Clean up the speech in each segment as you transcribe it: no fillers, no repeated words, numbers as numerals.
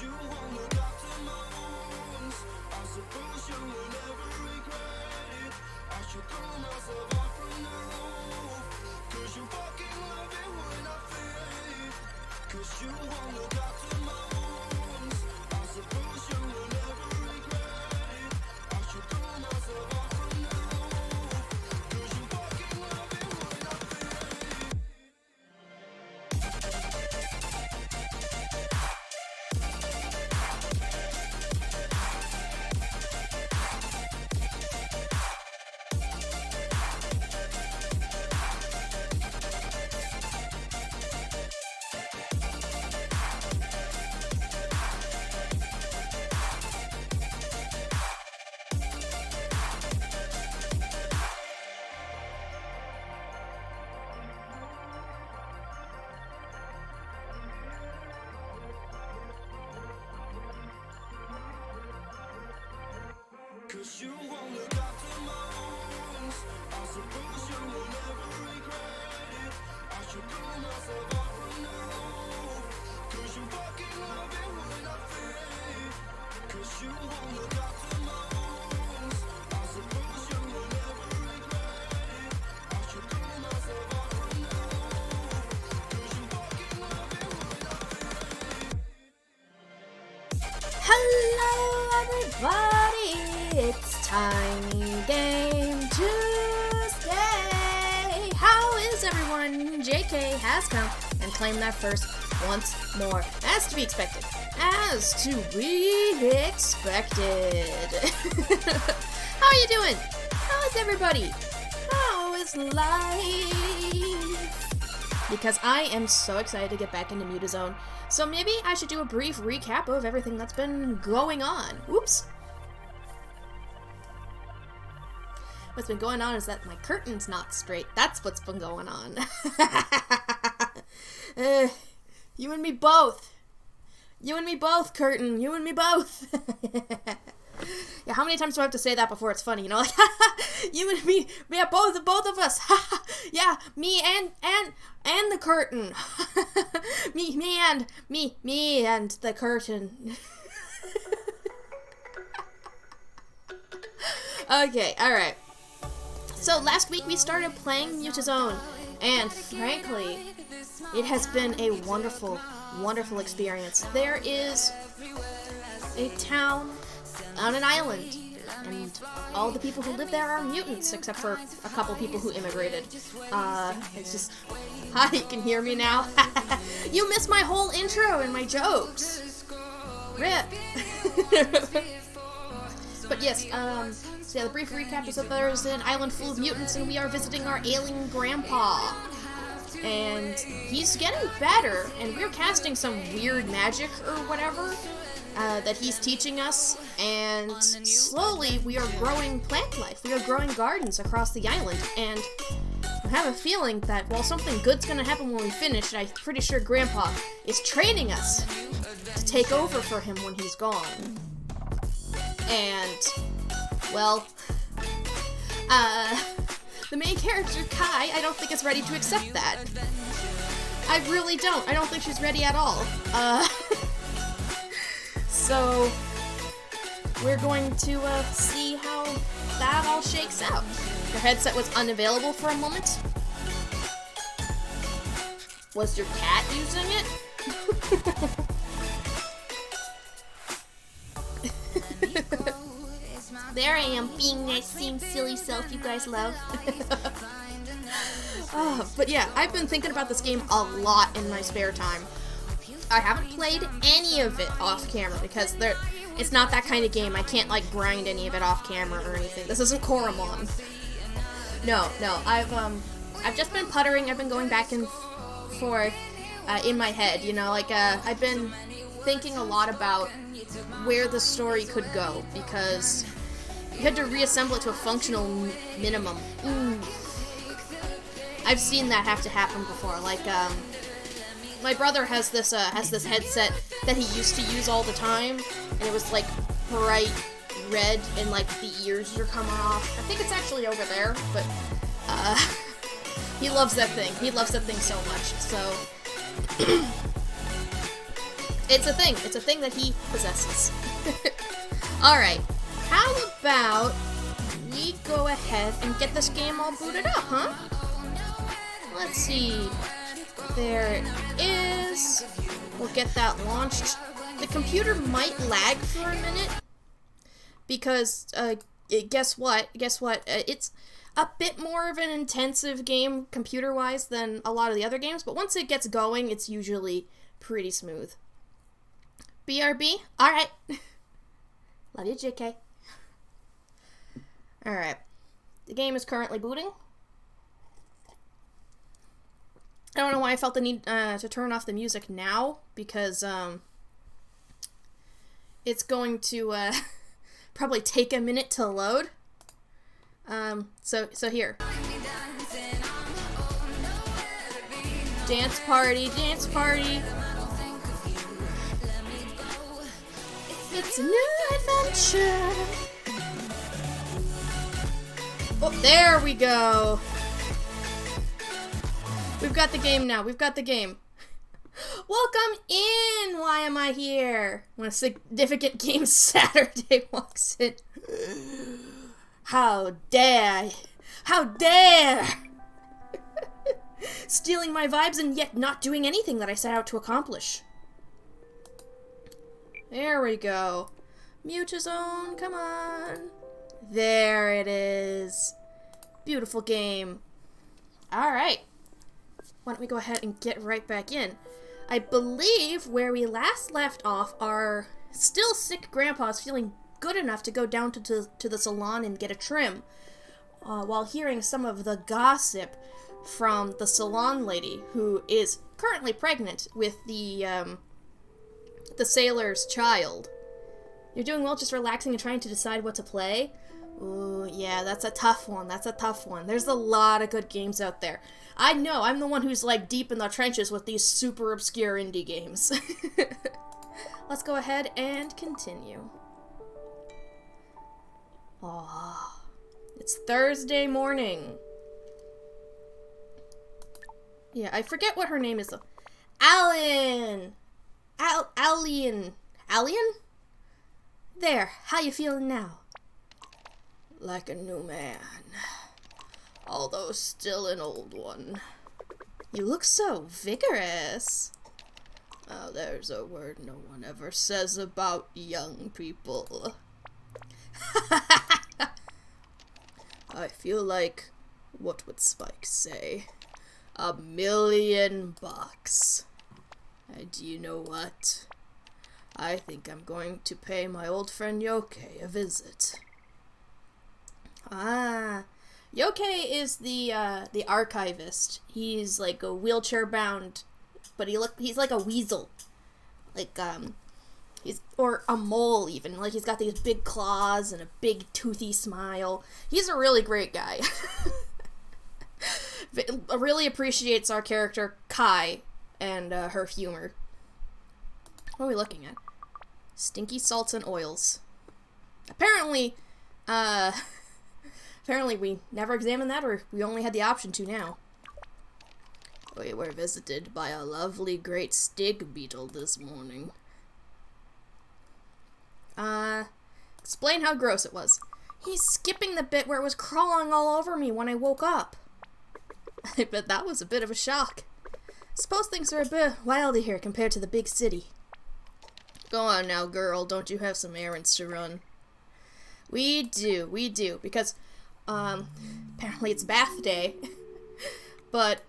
you won't look after my wounds. I suppose you will never regret it. I should throw myself out from the roof. Cause you fucking love it when I fade. Cause you won't look after my wounds. I suppose you will never regret it. I should throw myself out from the roof. Cause you fucking love it when I fade. Cause you won't look after my wounds. I suppose you will never regret it. I should throw myself out from the roof. Cause you fucking love it when I fade. Cause you won't look after my wounds. I suppose you will never regret it. I should throw myself out from the roof. Cause you fucking love it when I fade. Hello, everybody! It's Tiny Game Tuesday! How is everyone? JK has come and claimed that first once more, as to be expected. As to be expected. How are you doing? How is everybody? How is life? Because I am so excited to get back into Mutazione. So maybe I should do a brief recap of everything that's been going on. Oops. What's been going on is that my curtain's not straight. That's what's been going on. You and me both. You and me both, curtain. You and me both. Yeah, how many times do I have to say that before it's funny? You know, like, you and me, yeah, both of us. Yeah, me and the curtain. me and the curtain. Okay, alright. So last week we started playing Mutazione, and frankly, it has been a wonderful, wonderful experience. There is a town on an island, and all the people who live there are mutants, except for a couple people who immigrated. It's just... Hi, you can hear me now? You missed my whole intro and my jokes! RIP! But yes, so yeah, the brief recap is that there's an island full of mutants and we are visiting our ailing grandpa. And he's getting better, and we're casting some weird magic or whatever that he's teaching us, and slowly we are growing plant life. We are growing gardens across the island, and I have a feeling that while something good's gonna happen when we finish, I'm pretty sure Grandpa is training us to take over for him when he's gone. And, well, the main character, Kai, I don't think is ready to accept that. I really don't. I don't think she's ready at all. So, we're going to, see how that all shakes out. Your headset was unavailable for a moment. Was your cat using it? There I am, being that same silly self you guys love. But yeah, I've been thinking about this game a lot in my spare time. I haven't played any of it off camera because it's not that kind of game. I can't like grind any of it off camera or anything. This isn't Koromon. No, I've just been puttering. I've been going back and forth in my head, you know, like I've been thinking a lot about where the story could go because you had to reassemble it to a functional minimum. I've seen that have to happen before. Like, my brother has this headset that he used to use all the time, and it was like bright red, and like the ears are coming off. I think it's actually over there, but he loves that thing. He loves that thing so much. So It's a thing. It's a thing that he possesses. Alright. How about we go ahead and get this game all booted up, huh? Let's see. There it is. We'll get that launched. The computer might lag for a minute. Because, guess what? It's a bit more of an intensive game, computer-wise, than a lot of the other games. But once it gets going, it's usually pretty smooth. BRB? Alright. Love you, JK. Alright. The game is currently booting. I don't know why I felt the need to turn off the music now, because it's going to probably take a minute to load. So here. Dance party, dance party. It's a new adventure. Oh, there we go. We've got the game now. We've got the game. Welcome in! Why am I here? When a significant game Saturday walks in. How dare! How dare! Stealing my vibes and yet not doing anything that I set out to accomplish. There we go. Mutazione, come on. There it is. Beautiful game. Alright. Why don't we go ahead and get right back in. I believe where we last left off, our still sick grandpa's feeling good enough to go down to the salon and get a trim, while hearing some of the gossip from the salon lady, who is currently pregnant with the sailor's child. You're doing well, just relaxing and trying to decide what to play? Ooh, yeah, that's a tough one. That's a tough one. There's a lot of good games out there. I know, I'm the one who's like deep in the trenches with these super obscure indie games. Let's go ahead and continue. Oh, it's Thursday morning. Yeah, I forget what her name is though. Alan! Alien? There, how you feeling now? Like a new man. Although still an old one. You look so vigorous. Oh, there's a word no one ever says about young people. I feel like, what would Spike say? $1,000,000. And do you know what? I think I'm going to pay my old friend Yoke a visit. Ah, Yoke is the archivist. He's like a wheelchair bound, but he's like a weasel. Like, or a mole even. Like, he's got these big claws and a big toothy smile. He's a really great guy. Really appreciates our character, Kai, and her humor. What are we looking at? Stinky salts and oils. Apparently we never examined that, or we only had the option to now. We were visited by a lovely great stig beetle this morning. Explain how gross it was. He's skipping the bit where it was crawling all over me when I woke up. I bet that was a bit of a shock. Suppose things are a bit wilder here compared to the big city. Go on now, girl. Don't you have some errands to run? We do, because apparently it's bath day. But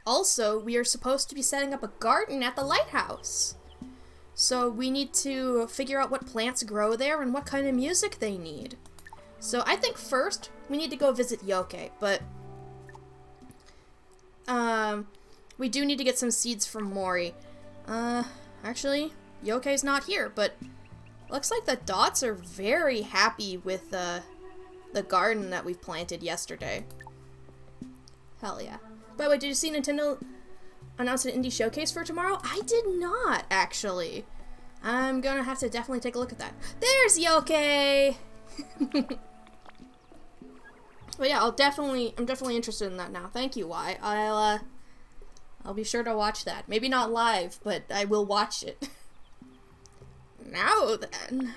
also we are supposed to be setting up a garden at the lighthouse. So we need to figure out what plants grow there and what kind of music they need. So I think first we need to go visit Yoke, but we do need to get some seeds from Mori. Actually, Yoke's not here, but looks like the Dots are very happy with the garden that we've planted yesterday. Hell yeah. By the way, did you see Nintendo announce an indie showcase for tomorrow? I did not, actually. I'm gonna have to definitely take a look at that. There's Yoke! But yeah, I'm definitely interested in that now. Thank you, Y. I'll be sure to watch that. Maybe not live, but I will watch it. Now then,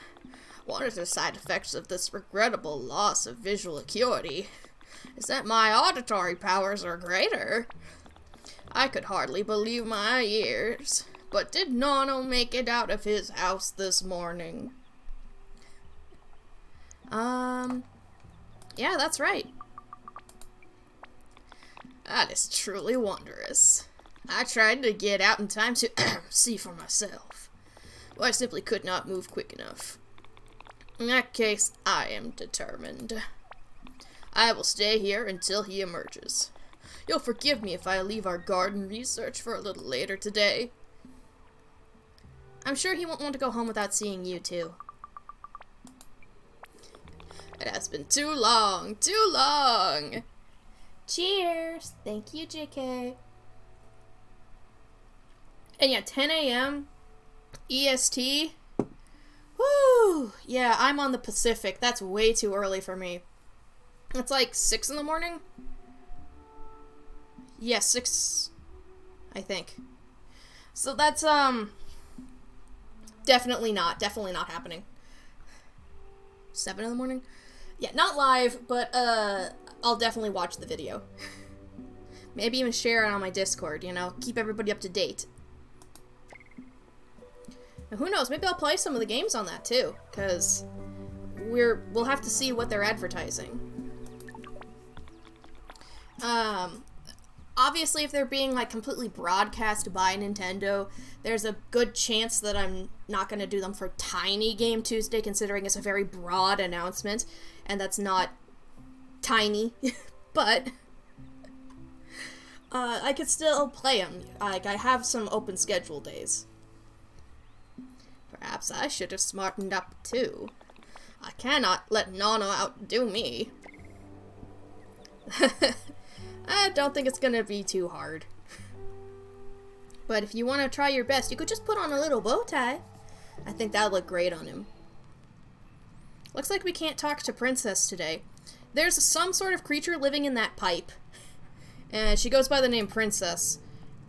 one of the side effects of this regrettable loss of visual acuity is that my auditory powers are greater. I could hardly believe my ears. But did Nono make it out of his house this morning? Yeah, that's right. That is truly wondrous. I tried to get out in time to see for myself. Well, I simply could not move quick enough. In that case, I am determined. I will stay here until he emerges. You'll forgive me if I leave our garden research for a little later today. I'm sure he won't want to go home without seeing you, too. It has been too long, too long! Cheers! Thank you, JK. And yeah, 10 a.m. EST. Woo! Yeah, I'm on the Pacific. That's way too early for me. It's like 6 in the morning? Yeah, 6, I think. So that's, definitely not happening. 7 in the morning? Yeah, not live, but, I'll definitely watch the video. Maybe even share it on my Discord, you know, keep everybody up to date. And who knows, maybe I'll play some of the games on that too, because we'll have to see what they're advertising. Obviously, if they're being, like, completely broadcast by Nintendo, there's a good chance that I'm not going to do them for Tiny Game Tuesday, considering it's a very broad announcement, and that's not tiny, but I could still play them. Like, I have some open schedule days. Perhaps I should have smartened up, too. I cannot let Nono outdo me. I don't think it's gonna be too hard. But if you want to try your best, you could just put on a little bow tie. I think that would look great on him. Looks like we can't talk to Princess today. There's some sort of creature living in that pipe. And she goes by the name Princess.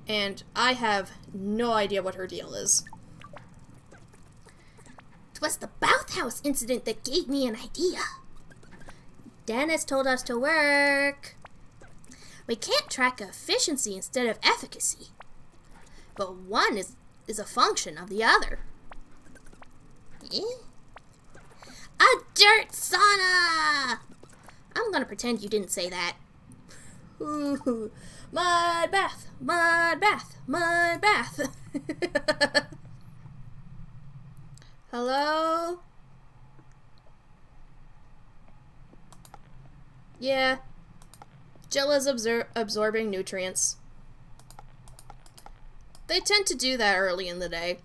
And I have no idea what her deal is. 'Twas the bathhouse incident that gave me an idea. Dennis told us to work. We can't track efficiency instead of efficacy. But one is a function of the other. Eh? A dirt sauna! I'm gonna pretend you didn't say that. Ooh, mud bath, mud bath, mud bath. Hello? Yeah. Gel is absorbing nutrients. They tend to do that early in the day.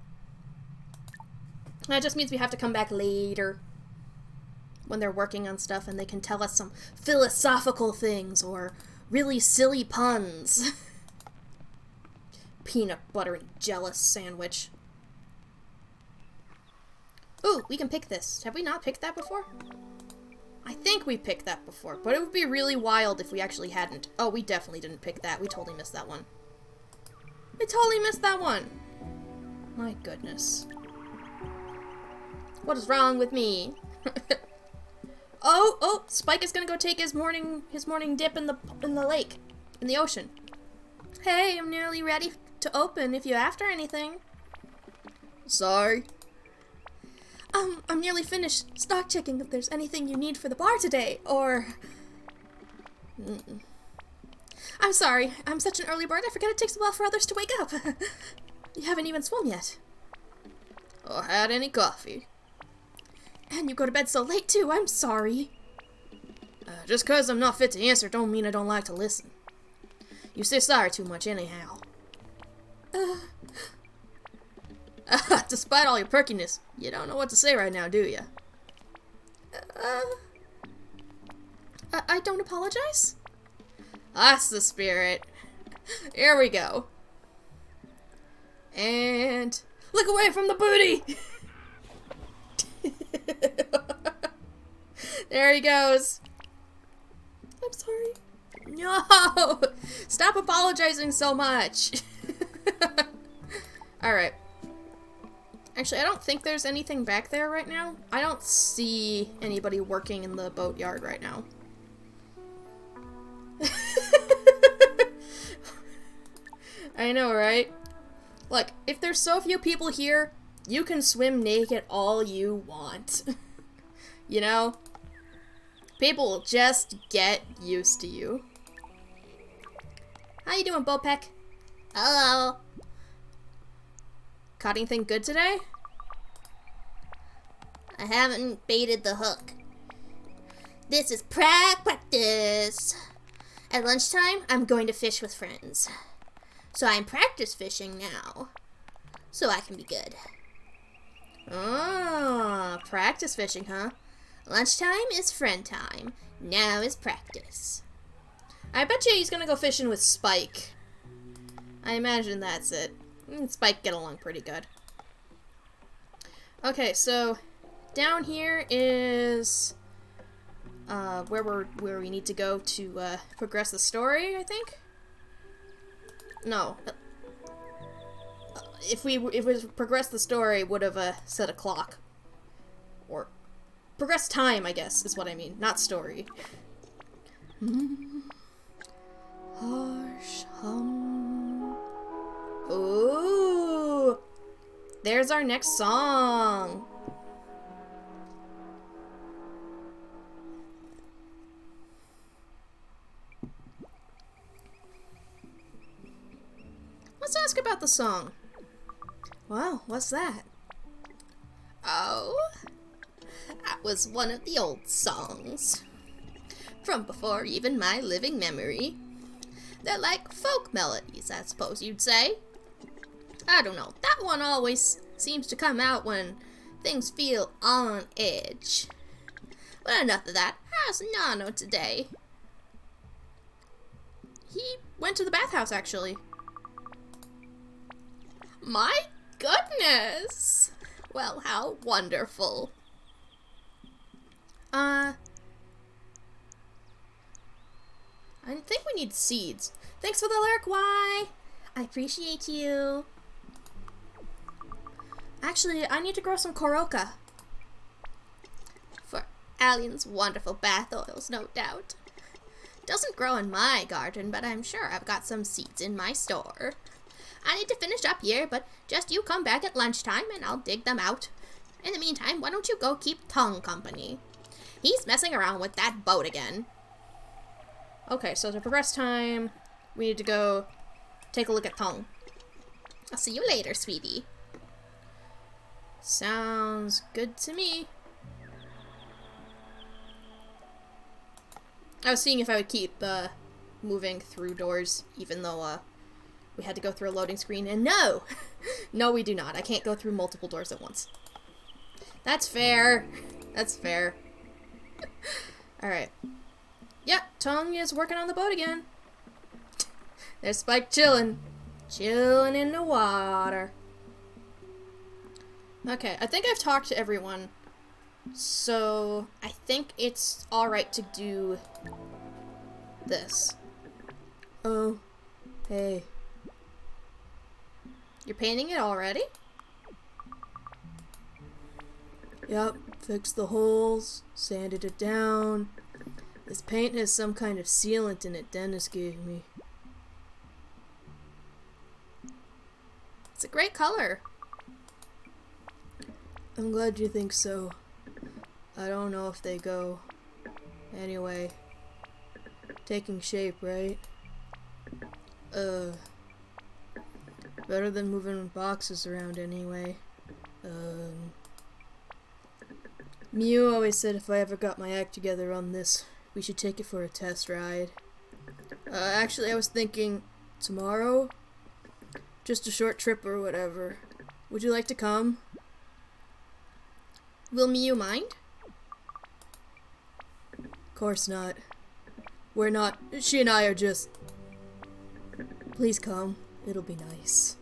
That just means we have to come back later when they're working on stuff and they can tell us some philosophical things or really silly puns. Peanut butter and jealous sandwich. Ooh, we can pick this. Have we not picked that before? I think we picked that before, but it would be really wild if we actually hadn't. Oh, we definitely didn't pick that. We totally missed that one. We totally missed that one. My goodness. What is wrong with me? Oh, Spike is gonna go take his morning dip in the lake, in the ocean. Hey, I'm nearly ready to open if you're after anything. Sorry. I'm nearly finished stock checking if there's anything you need for the bar today, or... I'm sorry, I'm such an early bird, I forget it takes a while for others to wake up. You haven't even swum yet. Or had any coffee. And you go to bed so late, too, I'm sorry. Just 'cause I'm not fit to answer don't mean I don't like to listen. You say sorry too much anyhow. Despite all your perkiness, you don't know what to say right now, do you? I don't apologize? That's the spirit. Here we go. And... look away from the booty! There he goes. I'm sorry. No! Stop apologizing so much! Alright. Actually, I don't think there's anything back there right now. I don't see anybody working in the boatyard right now. I know, right? Look, if there's so few people here, you can swim naked all you want. You know? People will just get used to you. How you doing, Bopeck? Hello. Caught anything good today? I haven't baited the hook. This is practice. At lunchtime, I'm going to fish with friends. So I'm practice fishing now. So I can be good. Oh, practice fishing, huh? Lunchtime is friend time. Now is practice. I bet you he's gonna go fishing with Spike. I imagine that's it. And Spike get along pretty good. Okay, so down here is where we need to go to progress the story, I think. No. If we progress the story, would have set a clock. Or progress time, I guess, is what I mean, not story. Harsh hum. Ooh! There's our next song! Let's ask about the song. Wow, what's that? Oh, that was one of the old songs. From before even my living memory. They're like folk melodies, I suppose you'd say. I don't know, that one always seems to come out when things feel on edge. But enough of that, how's Nano today? He went to the bathhouse, actually. My goodness! Well, how wonderful. I think we need seeds. Thanks for the lurk, why? I appreciate you. Actually, I need to grow some Koroka. For Alien's wonderful bath oils, no doubt. Doesn't grow in my garden, but I'm sure I've got some seeds in my store. I need to finish up here, but just you come back at lunchtime and I'll dig them out. In the meantime, why don't you go keep Tongue company? He's messing around with that boat again. Okay, so to progress time, we need to go take a look at Tongue. I'll see you later, sweetie. Sounds good to me. I was seeing if I would keep moving through doors, even though we had to go through a loading screen, and no! No, we do not. I can't go through multiple doors at once. That's fair. That's fair. Alright. Yep, Tongue is working on the boat again. There's Spike chilling. Chilling in the water. Okay, I think I've talked to everyone. So, I think it's alright to do this. Oh, hey. You're painting it already? Yep, fixed the holes, sanded it down. This paint has some kind of sealant in it Dennis gave me. It's a great color. I'm glad you think so. I don't know if they go. Anyway. Taking shape, right? Better than moving boxes around anyway. Mew always said if I ever got my act together on this, we should take it for a test ride. Actually, I was thinking tomorrow? Just a short trip or whatever. Would you like to come? Will Mew mind? Course not. We're not. She and I are just. Please come. It'll be nice.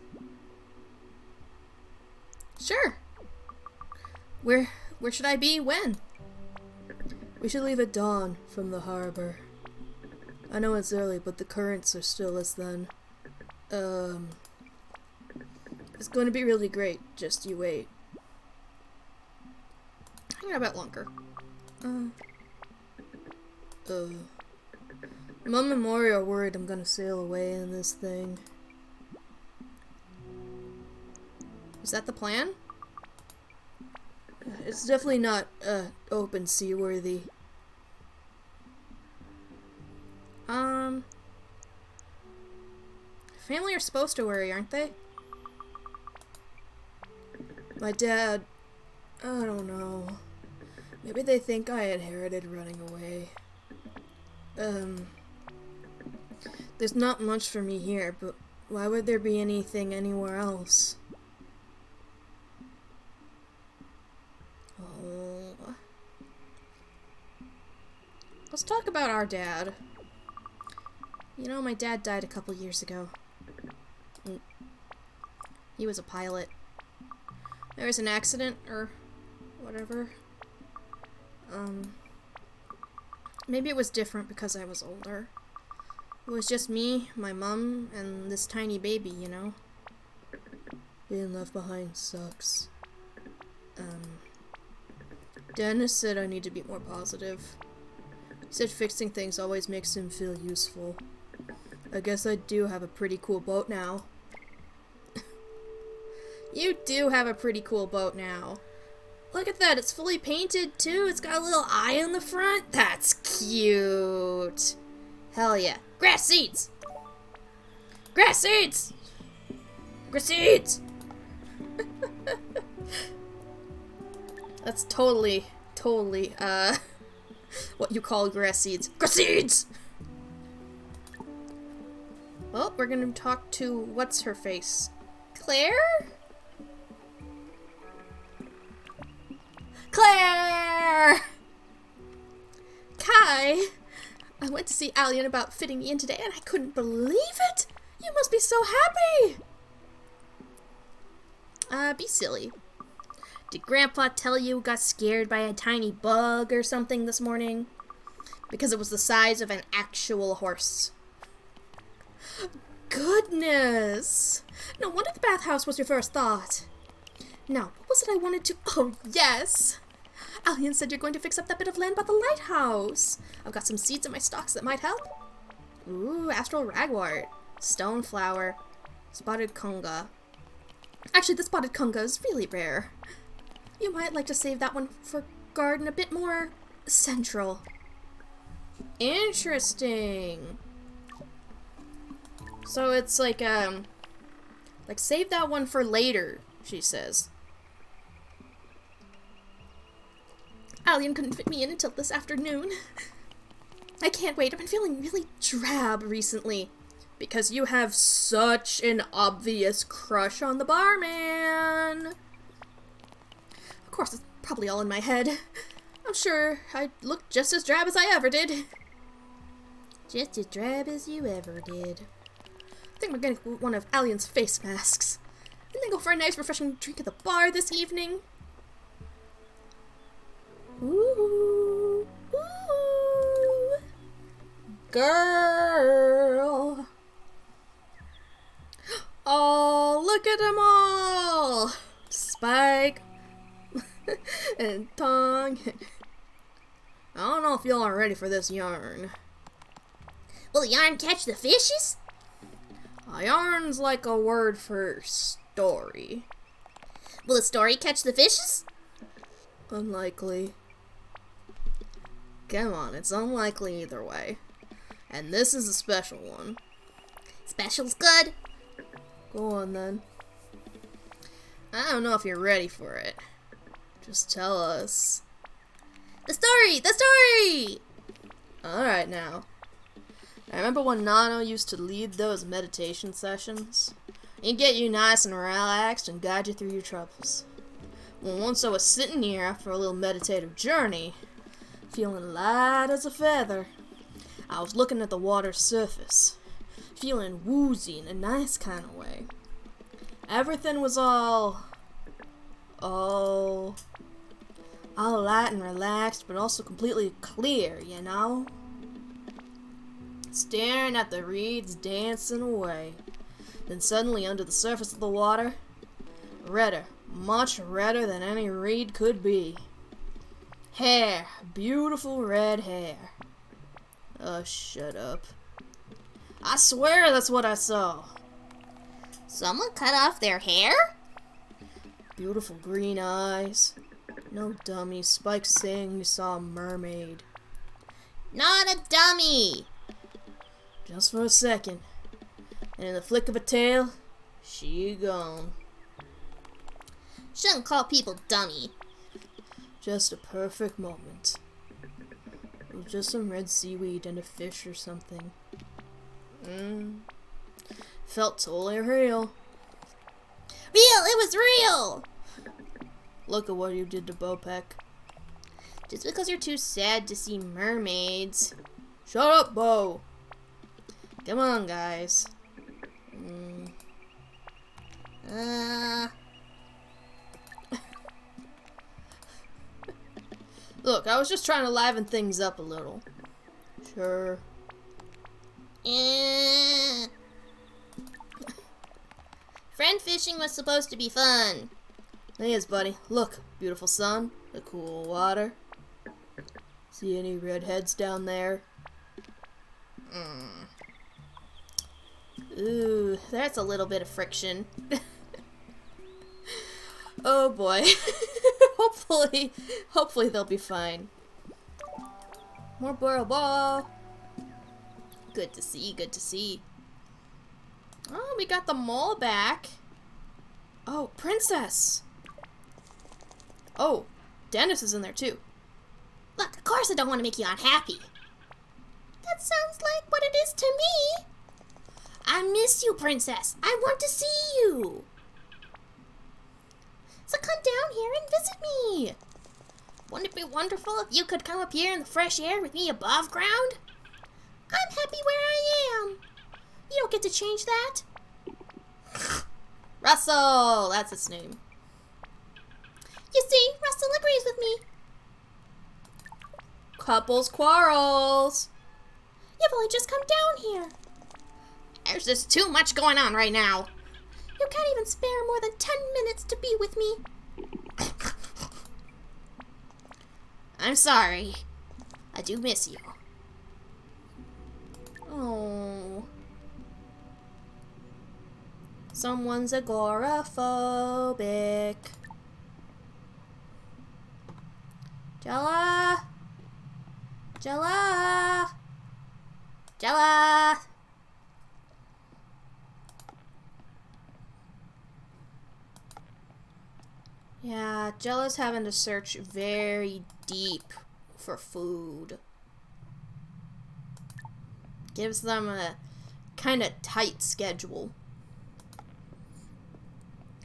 Sure. Where should I be? When? We should leave at dawn from the harbor. I know it's early, but the currents are still as then. It's going to be really great. Just you wait. Hang on a bit longer. Mom and Maury are worried I'm gonna sail away in this thing. Is that the plan? It's definitely not, open sea worthy. Family are supposed to worry, aren't they? My dad, I don't know. Maybe they think I inherited running away. There's not much for me here, but why would there be anything anywhere else? Oh. Let's talk about our dad. You know, my dad died a couple years ago. He was a pilot. There was an accident, or whatever. Maybe it was different because I was older. It was just me, my mom, and this tiny baby, you know? Being left behind sucks. Dennis said I need to be more positive. He said fixing things always makes him feel useful. I guess I do have a pretty cool boat now. You do have a pretty cool boat now. Look at that, it's fully painted too. It's got a little eye on the front. That's cute. Hell yeah. Grass seeds! Grass seeds! Grass seeds! That's totally, what you call grass seeds. Grass seeds! Well, we're gonna talk to what's-her-face. Claire? Claire! Kai! I went to see Alien about fitting me in today and I couldn't believe it! You must be so happy! Be silly. Did Grandpa tell you got scared by a tiny bug or something this morning? Because it was the size of an actual horse. Goodness! No wonder the bathhouse was your first thought. Now, what was it I wanted to... Oh, yes! Alien said you're going to fix up that bit of land by the lighthouse. I've got some seeds in my stocks that might help. Ooh, astral ragwort, stone flower, spotted conga. Actually, the spotted conga is really rare. You might like to save that one for garden a bit more central. Interesting. So it's like save that one for later, she says. Alien couldn't fit me in until this afternoon. I can't wait. I've been feeling really drab recently. Because you have such an obvious crush on the barman. Of course, it's probably all in my head. I'm sure I look just as drab as I ever did. Just as drab as you ever did. I think we're getting one of Alien's face masks. And then go for a nice refreshing drink at the bar this evening. Ooh, ooh, girl. Oh, look at them all. Spike and Tong. I don't know if y'all are ready for this yarn. Will the yarn catch the fishes? A yarn's like a word for story. Will the story catch the fishes? Unlikely. Come on, it's unlikely either way. And this is a special one. Special's good. Go on then. I don't know if you're ready for it. Just tell us. The story! The story! Alright now. I remember when Nano used to lead those meditation sessions? He'd get you nice and relaxed and guide you through your troubles. Well, once I was sitting here after a little meditative journey, feeling light as a feather, I was looking at the water's surface, feeling woozy in a nice kind of way. Everything was all light and relaxed, but also completely clear, you know? staring at the reeds dancing away. Then suddenly under the surface of the water, redder, much redder than any reed could be. Hair, beautiful red hair. Oh, shut up. I swear that's what I saw. Someone cut off their hair? Beautiful green eyes. No dummy, Spike saying we saw a mermaid. Not a dummy! Just for a second. And in the flick of a tail, she gone. Shouldn't call people dummy. Just a perfect moment. It was just some red seaweed and a fish or something. Felt totally real. Real! It was real! Look at what you did to Bopek. Just because you're too sad to see mermaids. Shut up, Bo! Come on, guys. Look, I was just trying to liven things up a little. Sure. Friend fishing was supposed to be fun. It is, buddy. Look, beautiful sun, the cool water. See any redheads down there? Ooh, that's a little bit of friction. Oh boy. Hopefully they'll be fine. More ball. Good to see, good to see. Oh, we got the mole back. Oh, Princess. Oh, Dennis is in there too. Look, of course I don't want to make you unhappy. That sounds like what it is to me. I miss you, Princess. I want to see you. So come down here and visit me. Wouldn't it be wonderful if you could come up here in the fresh air with me above ground? I'm happy where I am. You don't get to change that. Russell, that's his name. You see, Russell agrees with me. Couples quarrels. You've only just come down here. There's just too much going on right now. You can't even spare more than 10 minutes to be with me. I'm sorry. I do miss you. Oh. Someone's agoraphobic. Jella! Jella! Jella! Yeah, Jella's having to search very deep for food. Gives them a kind of tight schedule.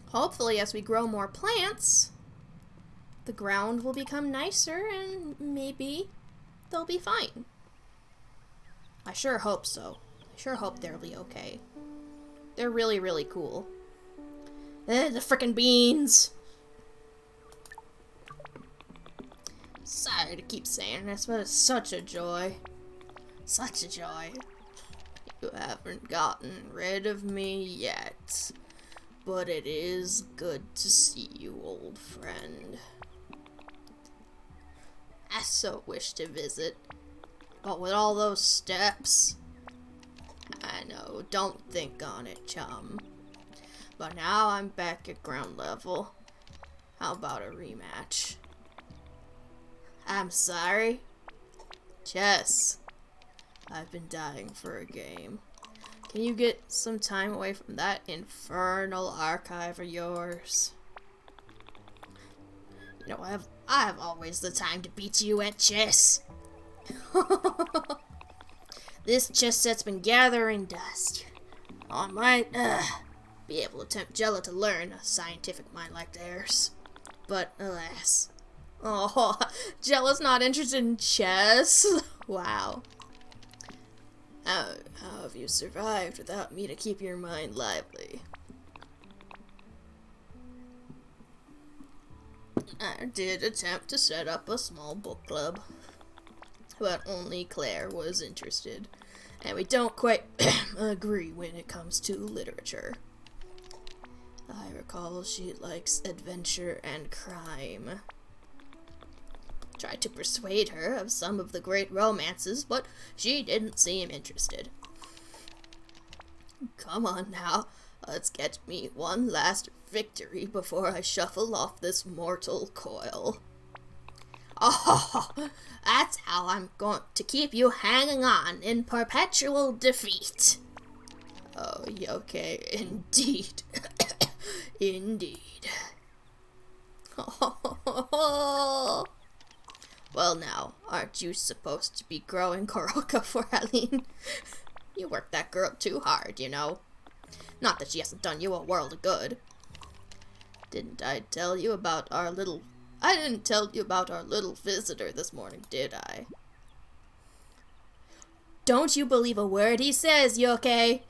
Hopefully, as we grow more plants, the ground will become nicer and maybe they'll be fine. I sure hope so. I sure hope they'll be okay. They're really, really cool. The frickin' beans! Sorry to keep saying this, but it's such a joy. Such a joy. You haven't gotten rid of me yet. But it is good to see you, old friend. I so wish to visit. But with all those steps... I know, don't think on it, chum. But now I'm back at ground level. How about a rematch? I'm sorry. Chess. I've been dying for a game. Can you get some time away from that infernal archive of yours? You know, I have always the time to beat you at chess. This chess set's been gathering dust. I might be able to tempt Jella to learn a scientific mind like theirs. But alas. Oh, Jella's not interested in chess? Wow. How have you survived without me to keep your mind lively? I did attempt to set up a small book club, but only Claire was interested, And we don't quite agree when it comes to literature. I recall she likes adventure and crime. Tried to persuade her of some of the great romances, but she didn't seem interested. Come on now, let's get me one last victory before I shuffle off this mortal coil. Oh, that's how I'm going to keep you hanging on in perpetual defeat. Oh, okay, indeed. Indeed. Well now, aren't you supposed to be growing Koroka for Aline? You worked that girl too hard, you know. Not that she hasn't done you a world of good. Didn't I tell you about our little... I didn't tell you about our little visitor this morning, did I? Don't you believe a word he says, Yoke?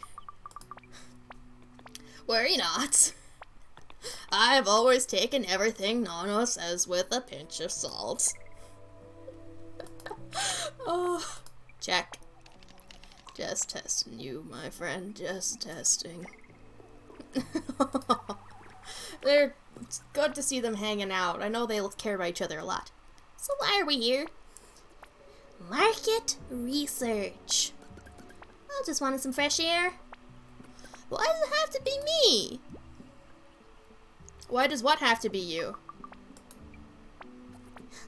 Worry not. I've always taken everything Nono says with a pinch of salt. Oh, check. Just testing you, my friend. Just testing. It's good to see them hanging out. I know they care about each other a lot. So why are we here? Market research. I just wanted some fresh air. Why does it have to be me? Why does what have to be you?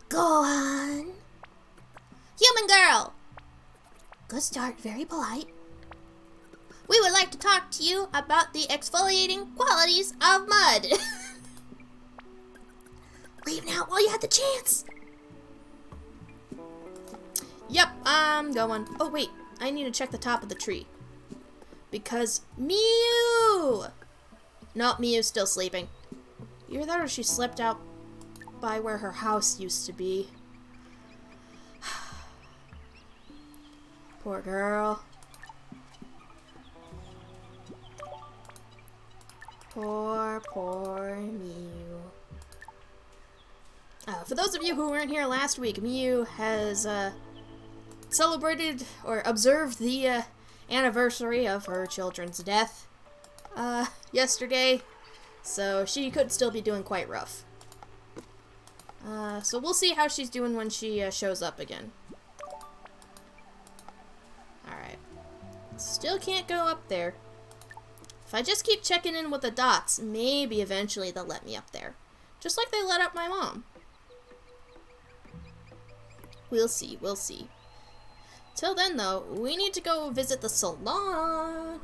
Go on. Human girl. Good start, very polite. We would like to talk to you about the exfoliating qualities of mud. Leave now while you have the chance. Yep, I'm going. Oh, wait. I need to check the top of the tree. Because Miu! No, Miu's still sleeping. Either that or she slept out by where her house used to be. Poor girl. Poor Miu. For those of you who weren't here last week, Miu has celebrated or observed the anniversary of her children's death yesterday, so she could still be doing quite rough. So we'll see how she's doing when she shows up again. Alright. Still can't go up there. If I just keep checking in with the dots, maybe eventually they'll let me up there. Just like they let up my mom. We'll see, we'll see. Till then, though, we need to go visit the salon.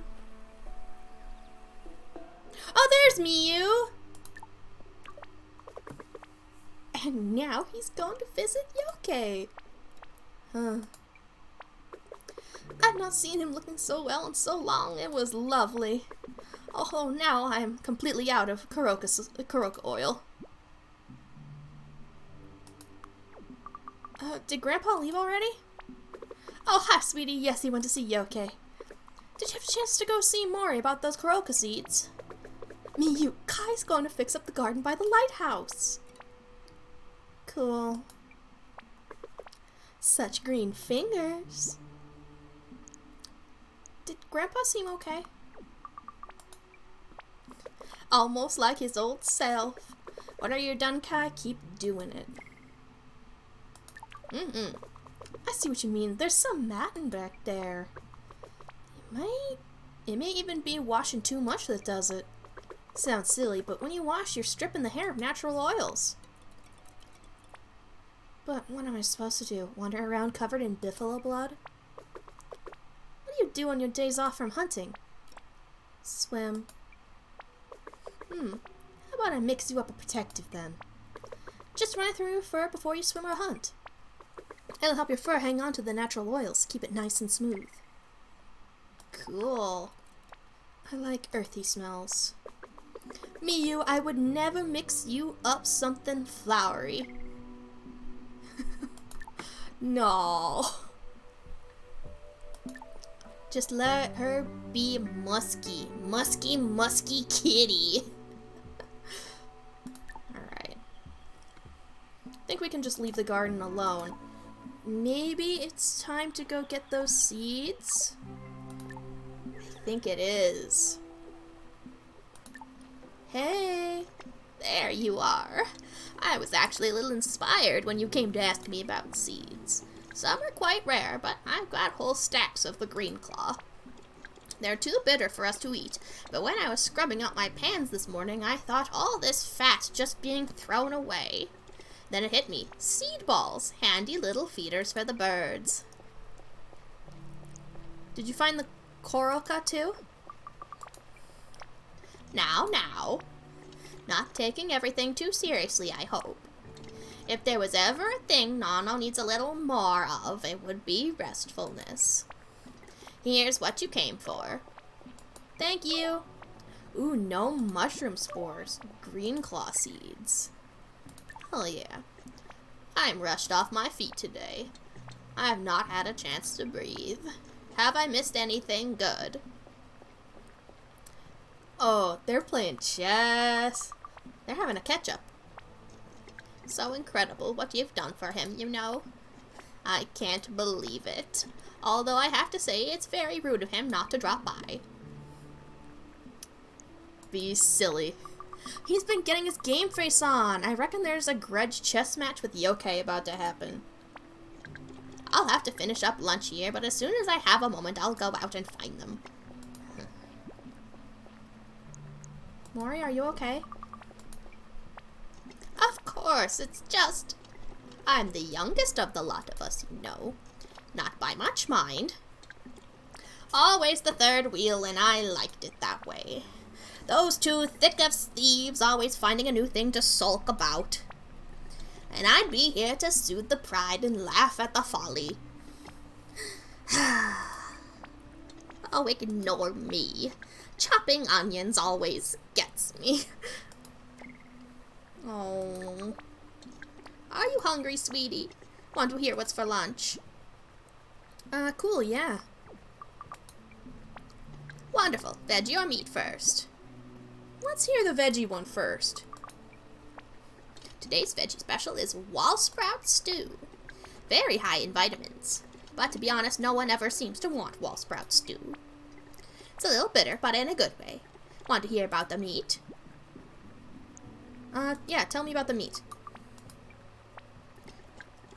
Oh, there's Miu! And now he's going to visit Yoke. Huh. I've not seen him looking so well in so long. It was lovely. Oh, now I'm completely out of Koroka oil. Did Grandpa leave already? Oh, hi, sweetie. Yes, he went to see Yoke. Did you have a chance to go see Mori about those Koroka seeds? Miu, Kai's going to fix up the garden by the lighthouse. Cool. Such green fingers. Did Grandpa seem okay? Almost like his old self. Whenever you're done, Kai, keep doing it. I see what you mean. There's some matting back there. It may even be washing too much that does it. Sounds silly, but when you wash, you're stripping the hair of natural oils. But what am I supposed to do? Wander around covered in buffalo blood? What do you do on your days off from hunting? Swim. How about I mix you up a protective then? Just run it through your fur before you swim or hunt. It'll help your fur hang on to the natural oils, keep it nice and smooth. Cool. I like earthy smells. Miu, I would never mix you up something flowery. No. Just let her be musky. Musky kitty. Alright. I think we can just leave the garden alone. maybe it's time to go get those seeds? I think it is. Hey, there you are. I was actually a little inspired when you came to ask me about seeds. Some are quite rare, but I've got whole stacks of the green claw. They're too bitter for us to eat, but when I was scrubbing out my pans this morning, I thought all this fat just being thrown away. Then it hit me. Seed balls, handy little feeders for the birds. Did you find the corica too? Now. Not taking everything too seriously, I hope. If there was ever a thing Nono needs a little more of, it would be restfulness. Here's what you came for. Thank you. Ooh, no mushroom spores. Green claw seeds. Hell yeah. I'm rushed off my feet today. I have not had a chance to breathe. Have I missed anything good? Oh, they're playing chess. They're having a catch-up. So incredible what you've done for him, you know. I can't believe it. Although I have to say it's very rude of him not to drop by. Be silly. He's been getting his game face on. I reckon there's a grudge chess match with Yokai about to happen. I'll have to finish up lunch here, but as soon as I have a moment, I'll go out and find them. Mori, are you okay? Of course, it's just... I'm the youngest of the lot of us, you know. Not by much, mind. Always the third wheel, and I liked it that way. Those two thick of thieves always finding a new thing to sulk about. And I'd be here to soothe the pride and laugh at the folly. Oh, ignore me. Chopping onions always gets me. Oh. Are you hungry, sweetie? Want to hear what's for lunch? Cool, yeah. Wonderful. Veggie or meat first? Let's hear the veggie one first. Today's veggie special is wall sprout stew. Very high in vitamins. But to be honest, no one ever seems to want wall sprout stew. It's a little bitter, but in a good way. Want to hear about the meat? Yeah, tell me about the meat.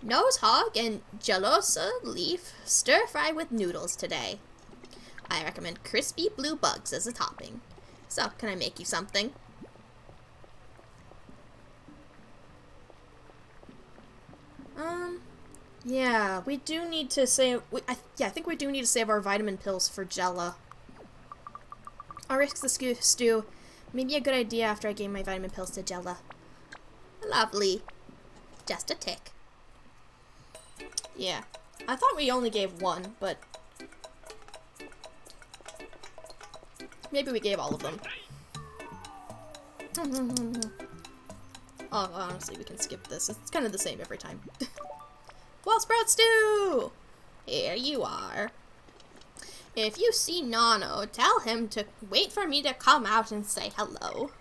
Nose hog and jalosa leaf stir fry with noodles today. I recommend crispy blue bugs as a topping. So, can I make you something? Yeah, we do need to save... I think we do need to save our vitamin pills for Jella. I'll risk the stew. Maybe a good idea after I gave my vitamin pills to Jella. Lovely. Just a tick. Yeah. I thought we only gave one, but... maybe we gave all of them. Oh, honestly, we can skip this. It's kind of the same every time. Wall sprout stew! Here you are. If you see Nono, tell him to wait for me to come out and say hello.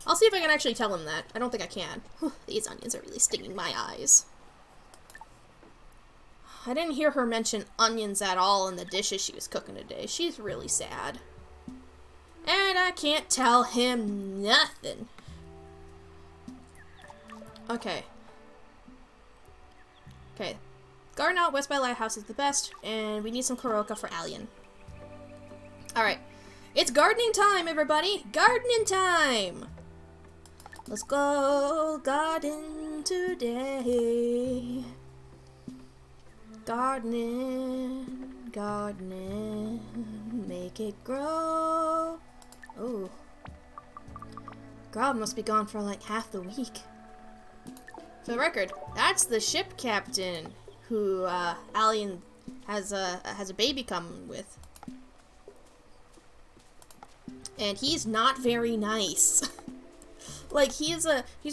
I'll see if I can actually tell him that. I don't think I can. Whew, these onions are really stinging my eyes. I didn't hear her mention onions at all in the dishes she was cooking today. She's really sad. And I can't tell him nothing. Okay. Okay. Garden out west by Lighthouse is the best, and we need some Coroca for Alien. Alright. It's gardening time, everybody! Gardening time! Let's go garden today. Gardening, gardening, make it grow. Oh. Grob must be gone for like half the week. For the record, that's the ship captain who Alien has a baby coming with. And he's not very nice. Like, he's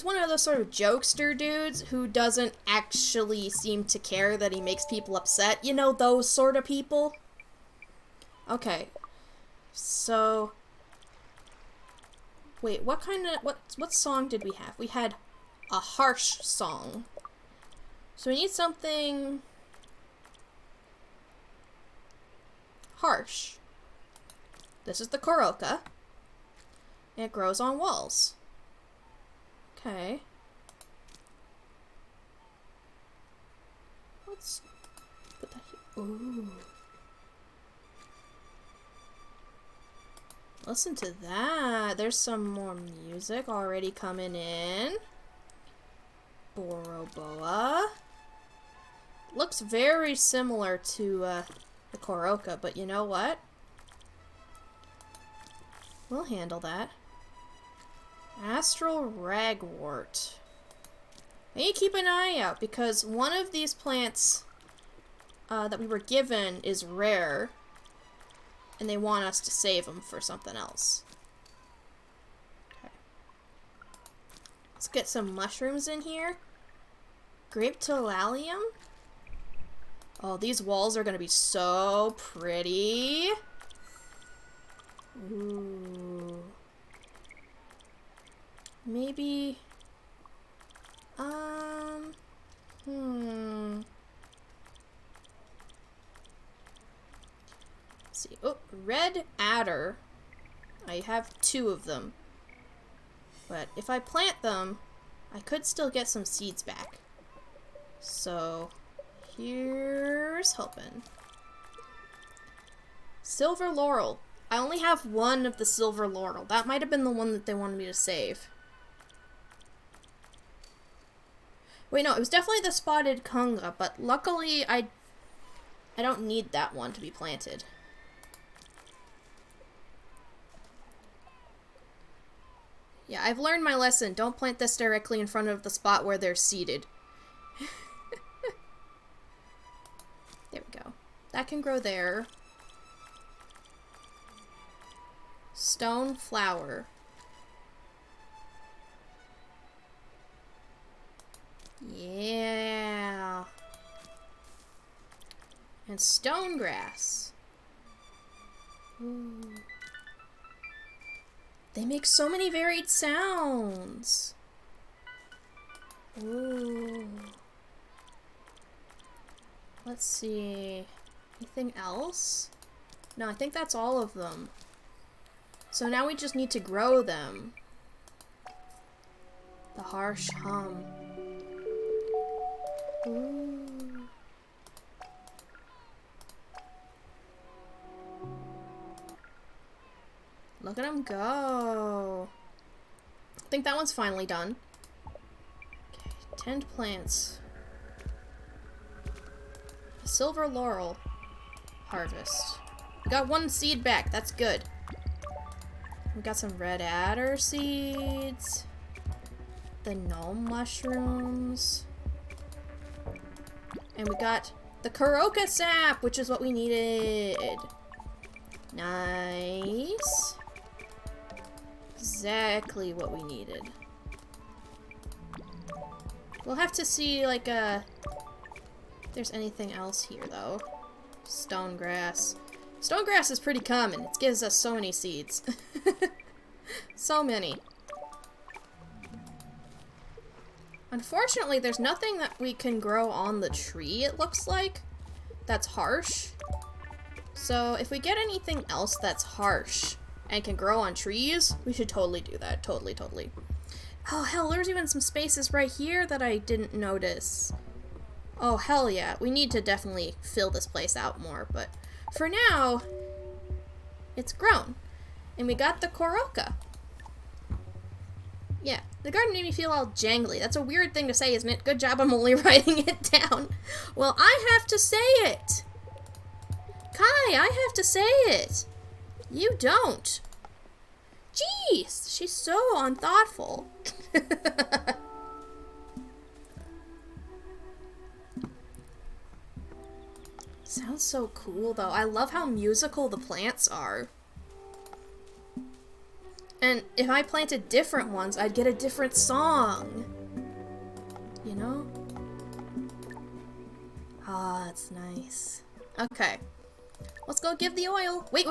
one of those sort of jokester dudes who doesn't actually seem to care that he makes people upset. You know, those sort of people? Okay. So... wait, what song did we have? We had a harsh song. So we need something harsh. This is the Coroca. It grows on walls. Okay. Let's put that here. Ooh. Listen to that. There's some more music already coming in. Boroboa. Looks very similar to the Coroca, but you know what? We'll handle that. Astral Ragwort. I need to keep an eye out because one of these plants that we were given is rare, and they want us to save them for something else. Okay. Let's get some mushrooms in here. Grapetolalium. Oh, these walls are gonna be so pretty. Ooh. Maybe. Let's see. Oh, red adder. I have 2 of them. But if I plant them, I could still get some seeds back. So, here's hoping. Silver laurel. I only have 1 of the silver laurel. That might have been the one that they wanted me to save. Wait, no, it was definitely the spotted kunga, but luckily I don't need that one to be planted. Yeah, I've learned my lesson. Don't plant this directly in front of the spot where they're seated. There we go. That can grow there. Stone flower. Yeah. And stone grass. Ooh. They make so many varied sounds. Ooh. Let's see. Anything else? No, I think that's all of them. So now we just need to grow them. The harsh hum. Ooh. Look at them go. I think that one's finally done. Okay, tend plants. Silver laurel. Harvest. We got 1 seed back. That's good. We got some red adder seeds. The gnome mushrooms. And we got the Coroca sap, which is what we needed. Nice. Exactly what we needed. We'll have to see, like, if there's anything else here, though. Stone grass. Stone grass is pretty common. It gives us so many seeds. So many. Unfortunately, there's nothing that we can grow on the tree, it looks like, that's harsh. So if we get anything else that's harsh and can grow on trees, we should totally do that. Totally, totally. Oh, hell, there's even some spaces right here that I didn't notice. Oh, hell yeah. We need to definitely fill this place out more, but for now, it's grown. And we got the Coroca. Yeah, the garden made me feel all jangly. That's a weird thing to say, isn't it? Good job, I'm only writing it down. Well, I have to say it. Kai, I have to say it. You don't. Jeez, she's so unthoughtful. Sounds so cool, though. I love how musical the plants are. And if I planted different ones, I'd get a different song. You know? Ah, that's nice. Okay. Let's go give the oil. Wait.